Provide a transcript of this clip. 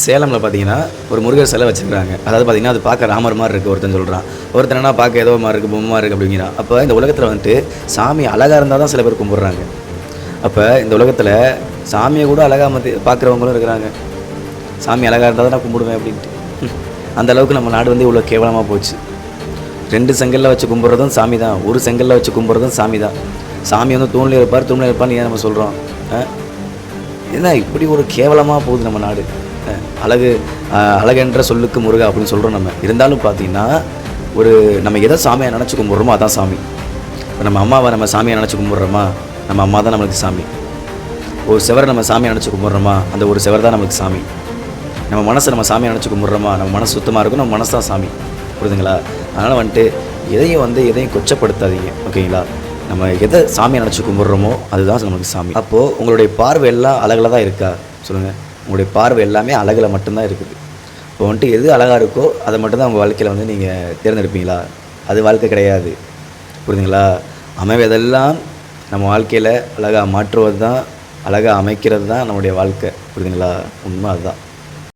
சேலமில் பார்த்தீங்கன்னா, ஒரு முருகர் சிலை வச்சிருக்காங்க. அதாவது பார்த்தீங்கன்னா, அது பார்க்க ராமர் மாரி இருக்கு ஒருத்தன் சொல்றான். ஒருத்தன் என்னன்னா பார்க்க ஏதோ மாரி இருக்கு, பொம்மை மாரி இருக்கு அப்படிங்கிறான். அப்ப இந்த உலகத்தில வந்துட்டு சாமி அழகா இருந்தா தான் சில பேர் கும்பிடுறாங்க. அப்ப இந்த உலகத்தில சாமிய கூட அழகா பார்க்குறவங்களும் இருக்கிறாங்க. சாமி அழகா இருந்தா தான் நான் கும்பிடுவேன் அப்படின்ட்டு. அந்த அளவுக்கு நம்ம நாடு வந்து இவ்வளோ கேவலமா போச்சு. 2 செங்கல்ல வச்சு கும்பிடுறதும் சாமி தான். ஒரு செங்கல்ல வச்சு கும்பிடுறதும் சாமி தான். சாமி வந்து தூண்ல இருப்பார், தூண்ல இருப்பார்ன்னு ஏன் நம்ம சொல்றோம்? அ என்ன இப்படி ஒரு கேவலமா போகுது நம்ம நாடு. அழகு அழகென்ற சொல்லுக்கு முருகா அப்படின்னு சொல்கிறோம் நம்ம. இருந்தாலும் பார்த்தீங்கன்னா, ஒரு நம்ம எதை சாமியா நெனச்சு கும்பிட்றோமோ அதான் சாமி. இப்போ நம்ம அம்மாவை நம்ம சாமியா நெனச்சு கும்பிட்றோமா, நம்ம அம்மா தான் நம்மளுக்கு சாமி. ஒரு செவரை நம்ம சாமியா நெனச்சு கும்பிட்றோமா, அந்த ஒரு செவர் தான் நம்மளுக்கு சாமி. நம்ம மனசை நம்ம சாமியா நெனச்சு கும்பிட்றோமா, நம்ம மனசு சுத்தமாக இருக்கும், நம்ம மனசு தான் சாமி. புரியுதுங்களா? அதனால் வந்துட்டு எதையும் கொச்சப்படுத்தாதீங்க. ஓகேங்களா? நம்ம எதை சாமியா நெனச்சு கும்பிட்றோமோ அதுதான் நம்மளுக்கு சாமி. அப்போது உங்களுடைய பார்வை எல்லாம் அழகுல தான் இருக்கா? சொல்லுங்கள். உங்களுடைய பார்வை எல்லாமே அழகில் மட்டும்தான் இருக்குது. இப்போ வந்துட்டு எது அழகாக இருக்கோ அதை மட்டும்தான் உங்கள் வாழ்க்கையில் வந்து நீங்கள் தேர்ந்தெடுப்பீங்களா? அது வாழ்க்கை கிடையாது. புரியுதுங்களா? அமைவதெல்லாம் நம்ம வாழ்க்கையில் அழகாக மாற்றுவது தான், அழகாக அமைக்கிறது தான் நம்முடைய வாழ்க்கை. புரியுதுங்களா? உண்மை அதுதான்.